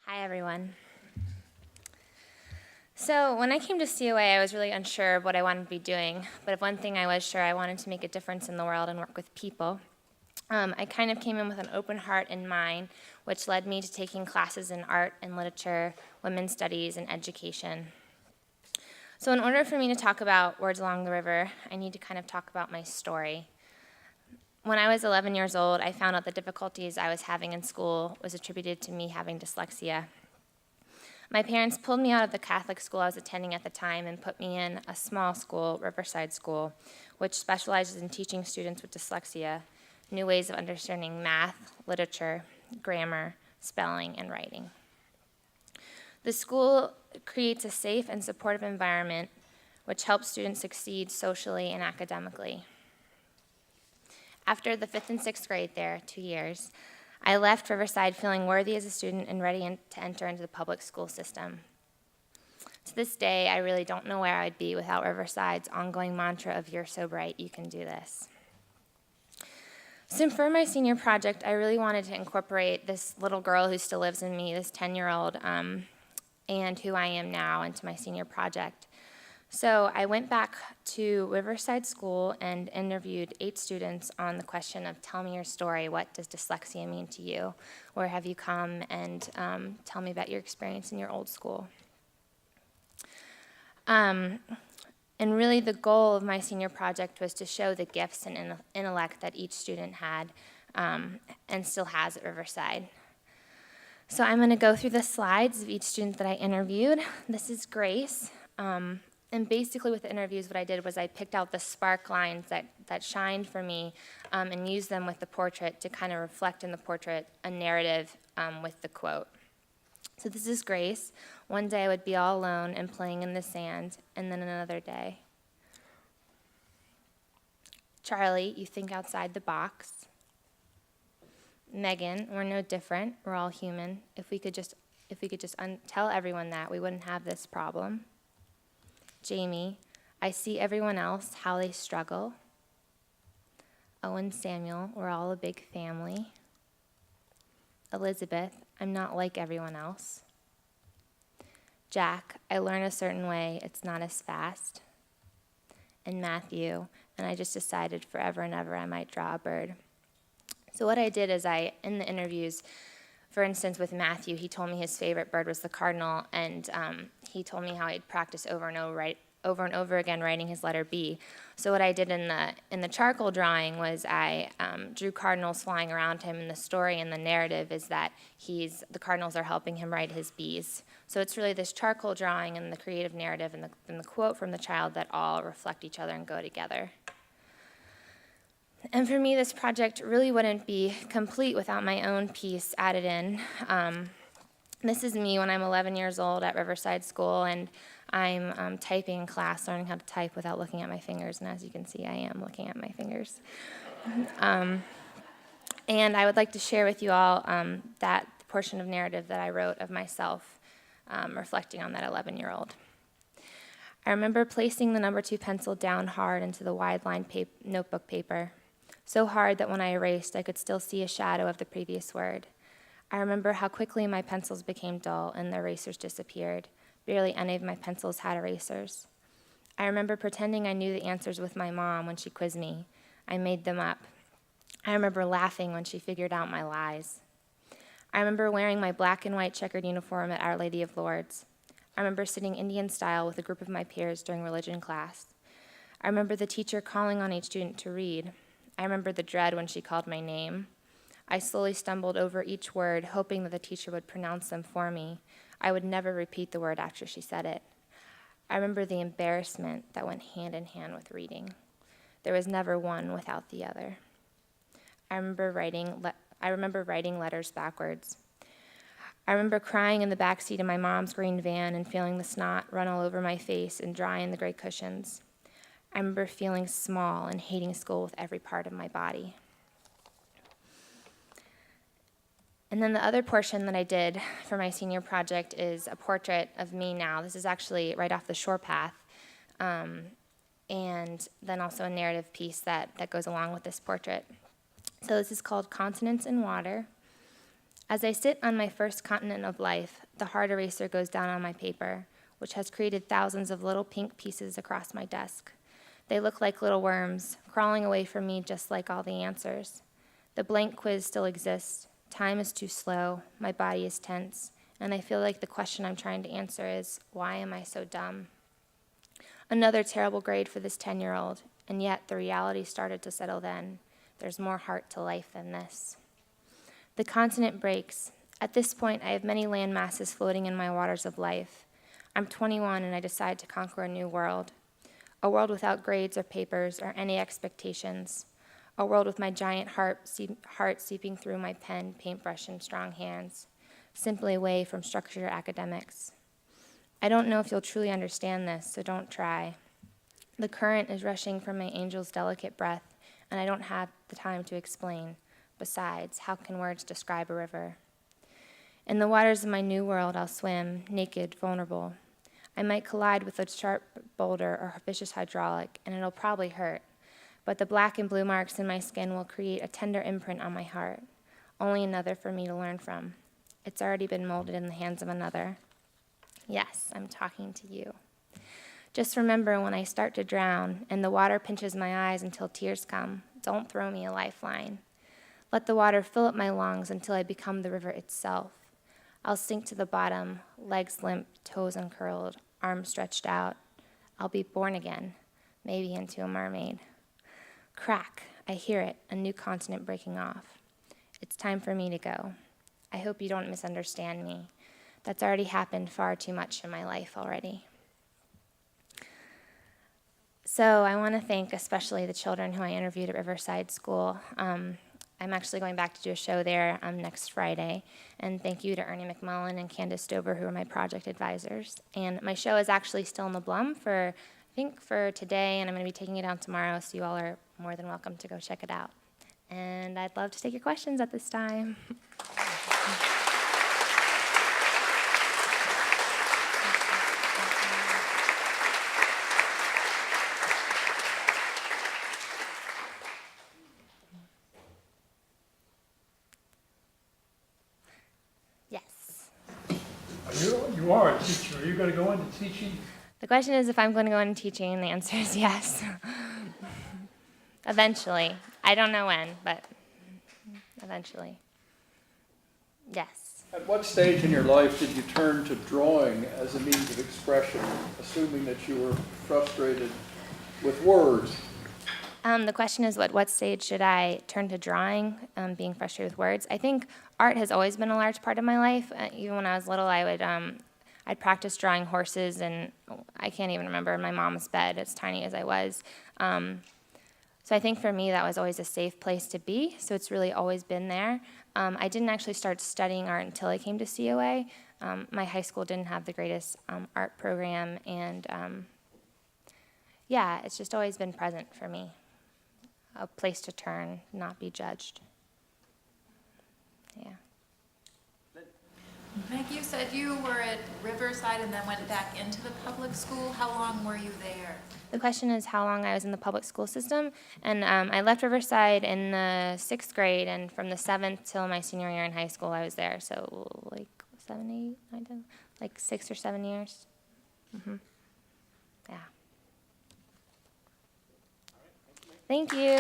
Hi, everyone. So when I came to COA, I was really unsure of what I wanted to be doing, but of one thing I was sure, I wanted to make a difference in the world and work with people. I kind of came in with an open heart and mind, which led me to taking classes in art and literature, women's studies, and education. So in order for me to talk about Words Along the River, I need to kind of talk about my story. When I was 11 years old, I found out the difficulties I was having in school was attributed to me having dyslexia. My parents pulled me out of the Catholic school I was attending at the time and put me in a small school, Riverside School, which specializes in teaching students with dyslexia new ways of understanding math, literature, grammar, spelling, and writing. The school creates a safe and supportive environment which helps students succeed socially and academically. After the 5th and 6th grade there, 2 years, I left Riverside feeling worthy as a student and ready to enter into the public school system. To this day, I really don't know where I'd be without Riverside's ongoing mantra of "You're so bright, you can do this." So for my senior project, I really wanted to incorporate this little girl who still lives in me, this 10-year-old, and who I am now into my senior project. So I went back to Riverside School and interviewed 8 students on the question of, tell me your story, what does dyslexia mean to you? Where have you come? And tell me about your experience in your old school. And really the goal of my senior project was to show the gifts and intellect that each student had and still has at Riverside. So I'm going to go through the slides of each student that I interviewed. This is Grace. And basically with the interviews, what I did was I picked out the spark lines that shined for me and used them with the portrait to kind of reflect in the portrait a narrative with the quote. So this is Grace. One day I would be all alone and playing in the sand, and then another day. Charlie, you think outside the box. Megan, we're no different. We're all human. If we could just tell everyone that, we wouldn't have this problem. Jamie, I see everyone else, how they struggle. Owen, Samuel, we're all a big family. Elizabeth, I'm not like everyone else. Jack, I learn a certain way, it's not as fast. And Matthew, and I just decided forever and ever I might draw a bird. So what I did is in the interviews, for instance, with Matthew, he told me his favorite bird was the cardinal, and he told me how he'd practice over and over again writing his letter B. So what I did in the charcoal drawing was I drew cardinals flying around him, and the story and the narrative is that the cardinals are helping him write his B's. So it's really this charcoal drawing and the creative narrative and the quote from the child that all reflect each other and go together. And for me, this project really wouldn't be complete without my own piece added in. This is me when I'm 11 years old at Riverside School, and I'm typing in class, learning how to type without looking at my fingers. And as you can see, I am looking at my fingers. And I would like to share with you all that portion of narrative that I wrote of myself, reflecting on that 11-year-old. I remember placing the number 2 pencil down hard into the wide-line notebook paper. So hard that when I erased, I could still see a shadow of the previous word. I remember how quickly my pencils became dull and the erasers disappeared. Barely any of my pencils had erasers. I remember pretending I knew the answers with my mom when she quizzed me. I made them up. I remember laughing when she figured out my lies. I remember wearing my black and white checkered uniform at Our Lady of Lourdes. I remember sitting Indian style with a group of my peers during religion class. I remember the teacher calling on each student to read. I remember the dread when she called my name. I slowly stumbled over each word, hoping that the teacher would pronounce them for me. I would never repeat the word after she said it. I remember the embarrassment that went hand in hand with reading. There was never one without the other. I remember writing letters backwards. I remember crying in the back seat of my mom's green van and feeling the snot run all over my face and dry in the gray cushions. I remember feeling small and hating school with every part of my body. And then the other portion that I did for my senior project is a portrait of me now. This is actually right off the shore path. And then also a narrative piece that goes along with this portrait. So this is called Continents in Water. As I sit on my first continent of life, the hard eraser goes down on my paper, which has created thousands of little pink pieces across my desk. They look like little worms, crawling away from me just like all the answers. The blank quiz still exists. Time is too slow, my body is tense, and I feel like the question I'm trying to answer is, why am I so dumb? Another terrible grade for this 10-year-old, and yet the reality started to settle then. There's more heart to life than this. The continent breaks. At this point, I have many land masses floating in my waters of life. I'm 21 and I decide to conquer a new world. A world without grades or papers or any expectations. A world with my giant heart seeping through my pen, paintbrush, and strong hands. Simply away from structured academics. I don't know if you'll truly understand this, so don't try. The current is rushing from my angel's delicate breath, and I don't have the time to explain. Besides, how can words describe a river? In the waters of my new world, I'll swim, naked, vulnerable. I might collide with a sharp boulder or vicious hydraulic, and it'll probably hurt. But the black and blue marks in my skin will create a tender imprint on my heart. Only another for me to learn from. It's already been molded in the hands of another. Yes, I'm talking to you. Just remember when I start to drown and the water pinches my eyes until tears come, don't throw me a lifeline. Let the water fill up my lungs until I become the river itself. I'll sink to the bottom, legs limp, toes uncurled, arms stretched out. I'll be born again, maybe into a mermaid. Crack, I hear it, a new continent breaking off. It's time for me to go. I hope you don't misunderstand me. That's already happened far too much in my life already. So I want to thank especially the children who I interviewed at Riverside School. I'm actually going back to do a show there next Friday. And thank you to Ernie McMullen and Candace Stover, who are my project advisors. And my show is actually still in the Blum for today, and I'm going to be taking it down tomorrow, so you all are more than welcome to go check it out. And I'd love to take your questions at this time. Yes. You are a teacher. Are you going to go into teaching? The question is if I'm going to go into teaching, and the answer is yes. Eventually. I don't know when, but eventually. Yes. At what stage in your life did you turn to drawing as a means of expression, assuming that you were frustrated with words? The question is, what stage should I turn to drawing, being frustrated with words? I think art has always been a large part of my life. Even when I was little, I'd practice drawing horses, and I can't even remember my mom's bed, as tiny as I was. So I think for me, that was always a safe place to be, so it's really always been there. I didn't actually start studying art until I came to COA. My high school didn't have the greatest art program, and yeah, it's just always been present for me. A place to turn, not be judged. Yeah. Meg, you said you were at Riverside and then went back into the public school. How long were you there? The question is how long I was in the public school system, and I left Riverside in the 6th grade, and from the 7th till my senior year in high school, I was there, so like 7, 8, 9, 10, like 6 or 7 years. Yeah. Thank you.